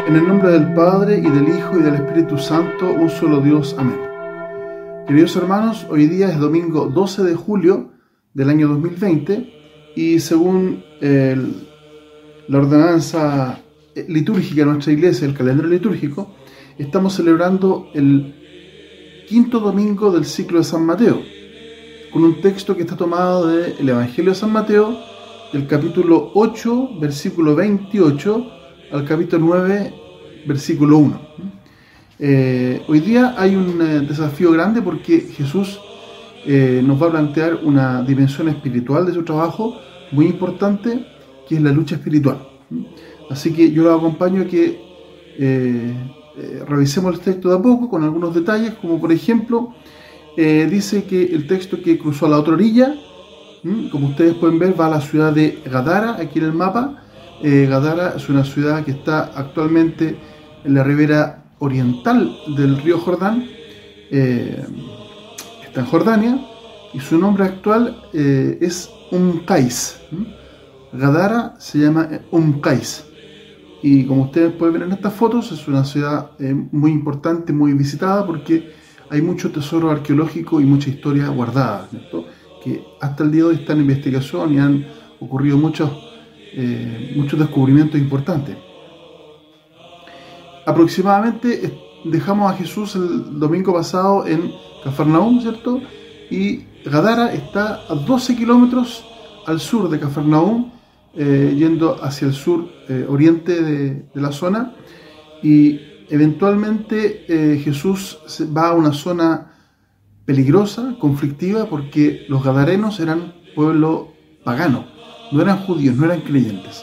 En el nombre del Padre, y del Hijo, y del Espíritu Santo, un solo Dios. Amén. Queridos hermanos, hoy día es domingo 12 de julio del año 2020 y según la ordenanza litúrgica de nuestra iglesia, el calendario litúrgico, estamos celebrando el quinto domingo del ciclo de San Mateo, con un texto que está tomado del Evangelio de San Mateo, del capítulo 8, versículo 28, al capítulo 9, versículo 1. Hoy día hay un desafío grande porque Jesús nos va a plantear una dimensión espiritual de su trabajo muy importante, que es la lucha espiritual. Así que yo los acompaño a que revisemos el texto de a poco con algunos detalles, como por ejemplo dice que el texto que cruzó a la otra orilla, como ustedes pueden ver, va a la ciudad de Gadara, aquí en el mapa. Gadara es una ciudad que está actualmente en la ribera oriental del río Jordán, está en Jordania, y su nombre actual es Qais. Gadara se llama Qais, y como ustedes pueden ver en estas fotos, es una ciudad muy importante, muy visitada, porque hay mucho tesoro arqueológico y mucha historia guardada, ¿cierto?, que hasta el día de hoy está en investigación y han ocurrido muchos descubrimientos importantes. Aproximadamente dejamos a Jesús el domingo pasado en Cafarnaúm, ¿cierto? Y Gadara está a 12 kilómetros al sur de Cafarnaúm, yendo hacia el sur oriente de la zona, y eventualmente Jesús va a una zona peligrosa, conflictiva, porque los gadarenos eran pueblo pagano, no eran judíos, no eran creyentes.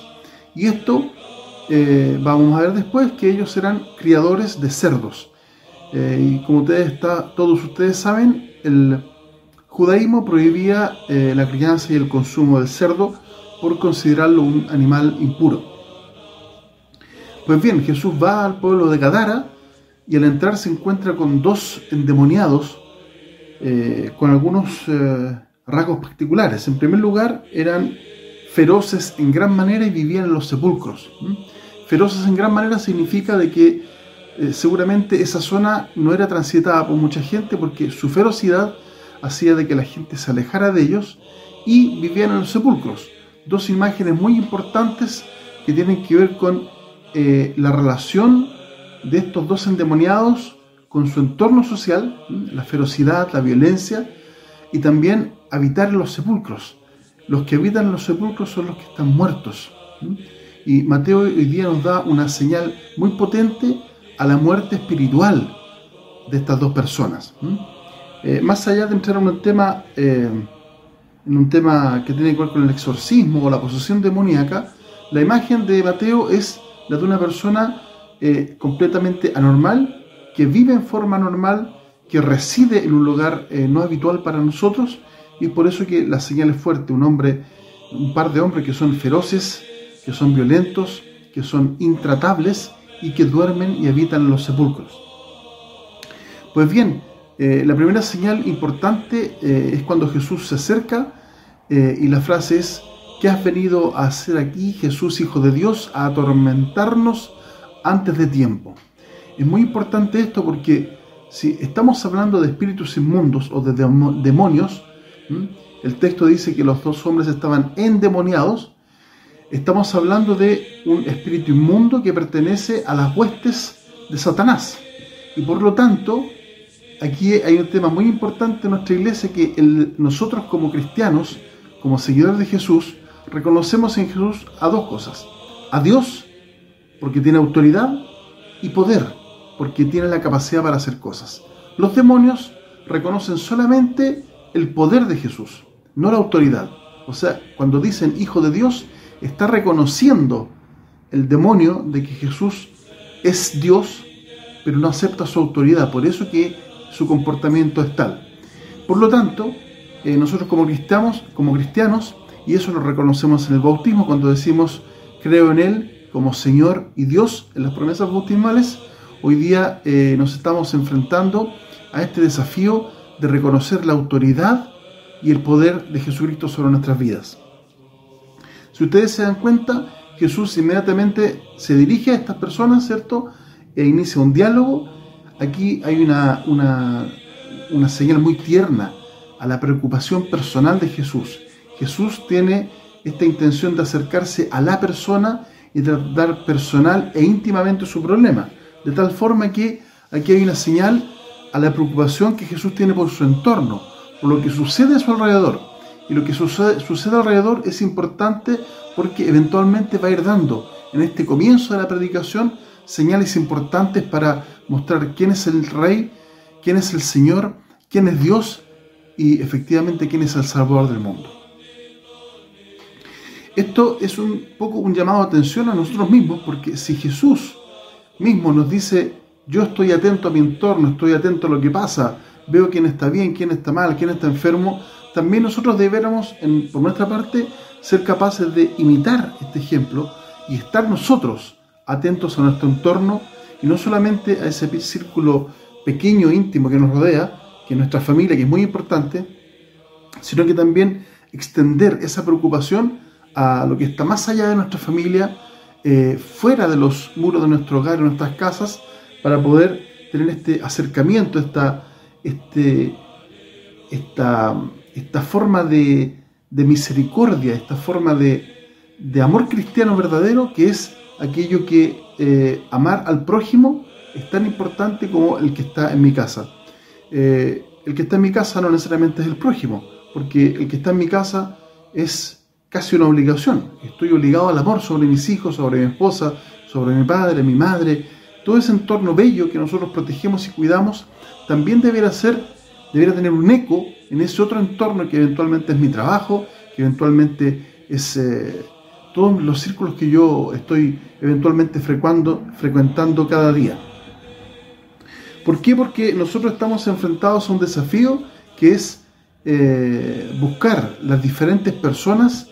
Y esto vamos a ver después que ellos eran criadores de cerdos. Y como todos ustedes saben, el judaísmo prohibía la crianza y el consumo del cerdo por considerarlo un animal impuro. Pues bien, Jesús va al pueblo de Gadara y al entrar se encuentra con dos endemoniados con algunos rasgos particulares. En primer lugar, eran feroces en gran manera y vivían en los sepulcros. Feroces en gran manera significa de que seguramente esa zona no era transitada por mucha gente, porque su ferocidad hacía de que la gente se alejara de ellos, y vivían en los sepulcros. Dos imágenes muy importantes que tienen que ver con la relación de estos dos endemoniados con su entorno social, la ferocidad, la violencia, y también habitar en los sepulcros. Los que habitan en los sepulcros son los que están muertos. Y Mateo hoy día nos da una señal muy potente a la muerte espiritual de estas dos personas. Más allá de entrar en un tema que tiene que ver con el exorcismo o la posesión demoníaca, la imagen de Mateo es la de una persona completamente anormal, que vive en forma normal, que reside en un lugar no habitual para nosotros, y por eso que la señal es fuerte. Un par de hombres que son feroces, que son violentos, que son intratables y que duermen y habitan en los sepulcros. Pues bien, la primera señal importante es cuando Jesús se acerca y la frase es: ¿qué has venido a hacer aquí, Jesús, Hijo de Dios, a atormentarnos antes de tiempo? Es muy importante esto porque si estamos hablando de espíritus inmundos o de demonios, el texto dice que los dos hombres estaban endemoniados. Estamos hablando de un espíritu inmundo que pertenece a las huestes de Satanás. Y por lo tanto, aquí hay un tema muy importante en nuestra iglesia, que nosotros como cristianos, como seguidores de Jesús, reconocemos en Jesús a dos cosas: a Dios, porque tiene autoridad, y poder, porque tiene la capacidad para hacer cosas. Los demonios reconocen solamente el poder de Jesús, no la autoridad. O sea, cuando dicen Hijo de Dios, está reconociendo el demonio de que Jesús es Dios, pero no acepta su autoridad. Por eso que su comportamiento es tal. Por lo tanto, nosotros como cristianos, y eso lo reconocemos en el bautismo, cuando decimos creo en Él como Señor y Dios en las promesas bautismales, hoy día nos estamos enfrentando a este desafío de reconocer la autoridad y el poder de Jesucristo sobre nuestras vidas. Si ustedes se dan cuenta, Jesús inmediatamente se dirige a estas personas, ¿cierto? E inicia un diálogo. Aquí hay una señal muy tierna a la preocupación personal de Jesús. Jesús tiene esta intención de acercarse a la persona y tratar personal e íntimamente su problema. De tal forma que aquí hay una señal a la preocupación que Jesús tiene por su entorno, por lo que sucede a su alrededor. Y lo que sucede alrededor es importante porque eventualmente va a ir dando en este comienzo de la predicación señales importantes para mostrar quién es el Rey, quién es el Señor, quién es Dios y efectivamente quién es el Salvador del mundo. Esto es un poco un llamado de atención a nosotros mismos, porque si Jesús mismo nos dice: yo estoy atento a mi entorno, estoy atento a lo que pasa, veo quién está bien, quién está mal, quién está enfermo, también nosotros deberíamos, por nuestra parte, ser capaces de imitar este ejemplo y estar nosotros atentos a nuestro entorno, y no solamente a ese círculo pequeño, íntimo que nos rodea, que es nuestra familia, que es muy importante, sino que también extender esa preocupación a lo que está más allá de nuestra familia, fuera de los muros de nuestro hogar, de nuestras casas, para poder tener este acercamiento, esta forma de misericordia, esta forma de amor cristiano verdadero, que es aquello que amar al prójimo es tan importante como el que está en mi casa. El que está en mi casa no necesariamente es el prójimo, porque el que está en mi casa es casi una obligación. Estoy obligado al amor sobre mis hijos, sobre mi esposa, sobre mi padre, mi madre. Todo ese entorno bello que nosotros protegemos y cuidamos también debería tener un eco en ese otro entorno que eventualmente es mi trabajo, que eventualmente es todos los círculos que yo estoy eventualmente frecuentando cada día. ¿Por qué? Porque nosotros estamos enfrentados a un desafío que es buscar las diferentes personas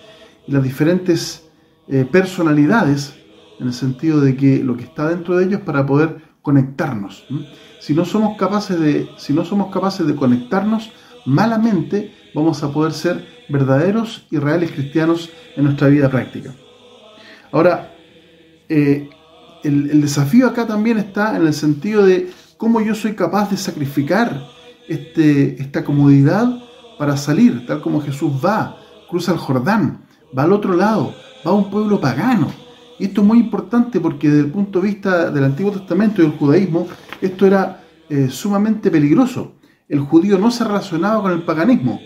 y las diferentes personalidades, en el sentido de que lo que está dentro de ellos, para poder conectarnos. Si no somos capaces de conectarnos, malamente vamos a poder ser verdaderos y reales cristianos en nuestra vida práctica. Ahora, el desafío acá también está en el sentido de cómo yo soy capaz de sacrificar esta comodidad para salir, tal como Jesús cruza el Jordán, va al otro lado, va a un pueblo pagano. Y esto es muy importante porque desde el punto de vista del Antiguo Testamento y del judaísmo, esto era sumamente peligroso. El judío no se relacionaba con el paganismo,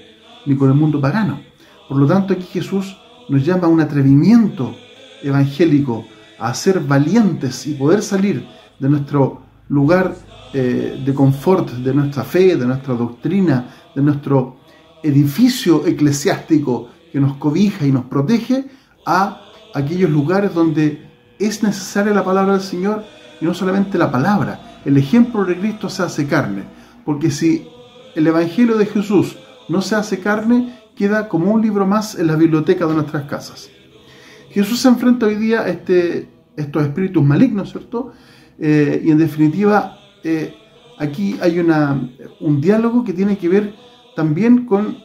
ni con el mundo pagano. Por lo tanto, aquí Jesús nos llama a un atrevimiento evangélico, a ser valientes y poder salir de nuestro lugar de confort, de nuestra fe, de nuestra doctrina, de nuestro edificio eclesiástico que nos cobija y nos protege, a aquellos lugares donde es necesaria la palabra del Señor, y no solamente la palabra, el ejemplo de Cristo se hace carne, porque si el Evangelio de Jesús no se hace carne, queda como un libro más en la biblioteca de nuestras casas. Jesús se enfrenta hoy día a estos espíritus malignos, ¿cierto? Y en definitiva, aquí hay un diálogo que tiene que ver también con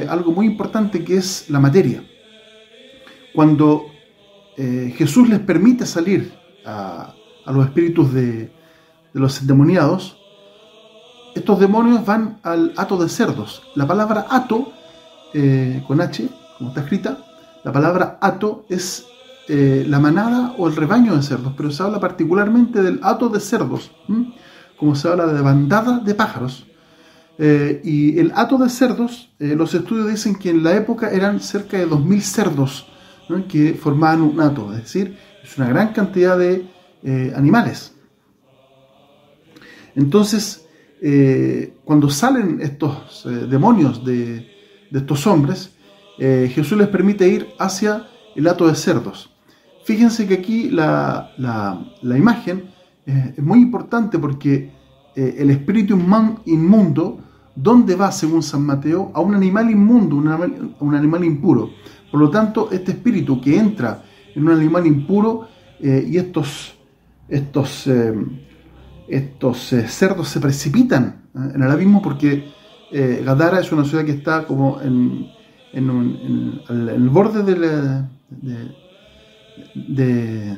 algo muy importante, que es la materia. Cuando Jesús les permite salir a los espíritus de los endemoniados, estos demonios van al hato de cerdos. La palabra hato, con H, como está escrita, la palabra hato es la manada o el rebaño de cerdos, pero se habla particularmente del hato de cerdos, como se habla de bandada de pájaros. Y el hato de cerdos, los estudios dicen que en la época eran cerca de 2000 cerdos, ¿no?, que formaban un hato, es decir, es una gran cantidad de animales. Entonces, cuando salen estos demonios de estos hombres, Jesús les permite ir hacia el hato de cerdos. Fíjense que aquí la imagen es muy importante, porque el espíritu inmundo, ¿dónde va según San Mateo? A un animal inmundo, un animal impuro. Por lo tanto, este espíritu que entra en un animal impuro, y estos cerdos se precipitan en el abismo, porque Gadara es una ciudad que está como en el borde de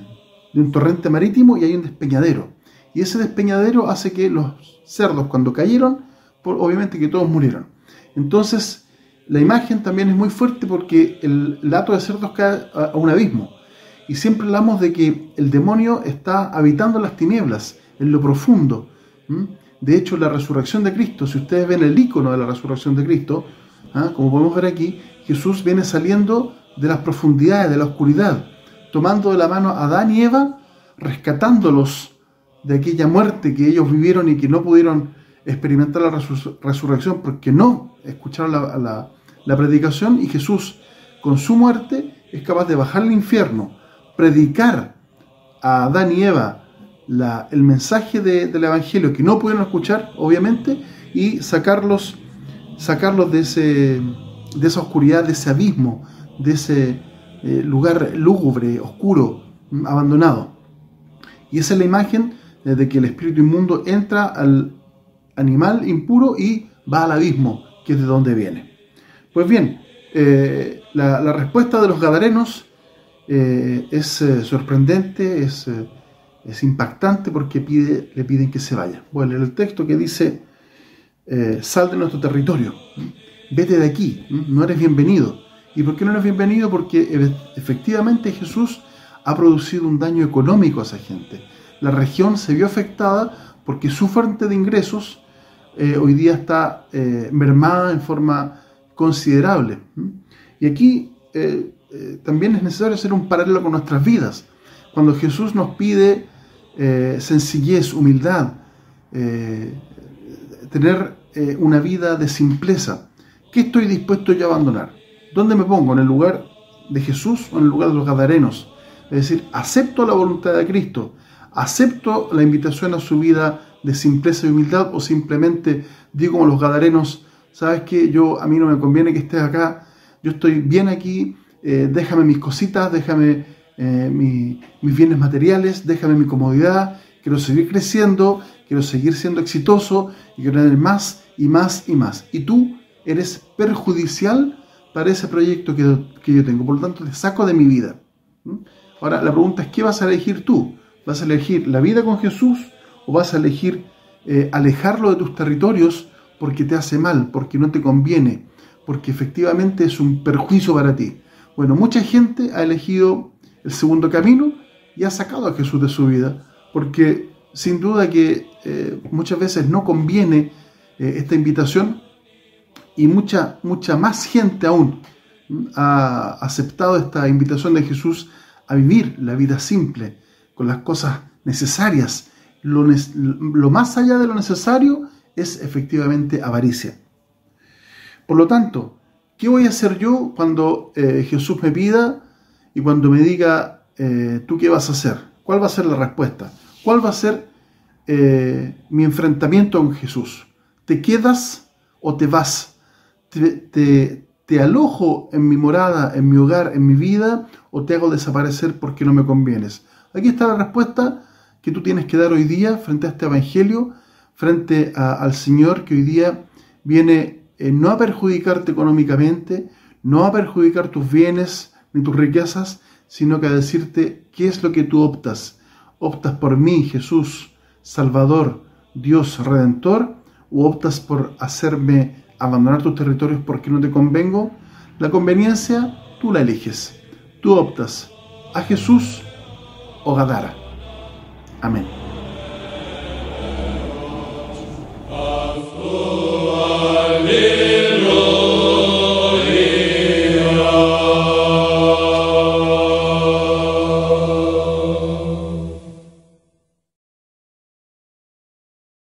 un torrente marítimo y hay un despeñadero. Y ese despeñadero hace que los cerdos, cuando cayeron, obviamente que todos murieron. Entonces, la imagen también es muy fuerte porque el hato de cerdos cae a un abismo. Y siempre hablamos de que el demonio está habitando las tinieblas, en lo profundo. De hecho, la resurrección de Cristo, si ustedes ven el icono de la resurrección de Cristo, como podemos ver aquí, Jesús viene saliendo de las profundidades, de la oscuridad, tomando de la mano a Adán y Eva, rescatándolos de aquella muerte que ellos vivieron y que no pudieron experimentar la resurrección porque no escucharon la predicación, y Jesús, con su muerte, es capaz de bajar al infierno, predicar a Adán y Eva el mensaje del Evangelio que no pudieron escuchar, obviamente, y sacarlos de esa oscuridad, de ese abismo, de ese lugar lúgubre, oscuro, abandonado. Y esa es la imagen de que el espíritu inmundo entra al animal impuro y va al abismo, que es de donde viene. Pues bien, la respuesta de los gadarenos es sorprendente, es impactante, porque le piden que se vaya. Voy a leer el texto que dice: sal de nuestro territorio, vete de aquí, no eres bienvenido. ¿Y por qué no eres bienvenido? Porque efectivamente Jesús ha producido un daño económico a esa gente. La región se vio afectada porque su fuente de ingresos hoy día está mermada en forma considerable. Y aquí también es necesario hacer un paralelo con nuestras vidas. Cuando Jesús nos pide sencillez, humildad, tener una vida de simpleza, ¿qué estoy dispuesto yo a abandonar? ¿Dónde me pongo? ¿En el lugar de Jesús o en el lugar de los gadarenos? Es decir, ¿acepto la voluntad de Cristo? ¿Acepto la invitación a su vida de simpleza y humildad? ¿O simplemente digo como los gadarenos: sabes qué, a mí no me conviene que estés acá, yo estoy bien aquí, déjame mis cositas, déjame mis bienes materiales, déjame mi comodidad, quiero seguir creciendo, quiero seguir siendo exitoso y quiero tener más y más y más? Y tú eres perjudicial para ese proyecto que yo tengo, por lo tanto te saco de mi vida. Ahora la pregunta es: ¿qué vas a elegir tú? ¿Vas a elegir la vida con Jesús o vas a elegir alejarlo de tus territorios porque te hace mal, porque no te conviene, porque efectivamente es un perjuicio para ti? Bueno, mucha gente ha elegido el segundo camino y ha sacado a Jesús de su vida, porque sin duda que muchas veces no conviene esta invitación, y mucha más gente aún ha aceptado esta invitación de Jesús a vivir la vida simple, con las cosas necesarias. Lo más allá de lo necesario es efectivamente avaricia. Por lo tanto, ¿qué voy a hacer yo cuando Jesús me pida y cuando me diga: ¿tú qué vas a hacer? ¿Cuál va a ser la respuesta? ¿Cuál va a ser mi enfrentamiento con Jesús? ¿Te quedas o te vas? ¿Te alojo en mi morada, en mi hogar, en mi vida, o te hago desaparecer porque no me convienes? Aquí está la respuesta que tú tienes que dar hoy día frente a este evangelio, frente al Señor que hoy día viene no a perjudicarte económicamente, no a perjudicar tus bienes ni tus riquezas, sino que a decirte qué es lo que tú optas. ¿Optas por mí, Jesús, Salvador, Dios, Redentor? ¿O optas por hacerme abandonar tus territorios porque no te convengo? La conveniencia tú la eliges. Tú optas a Jesús o Gadara. Amén.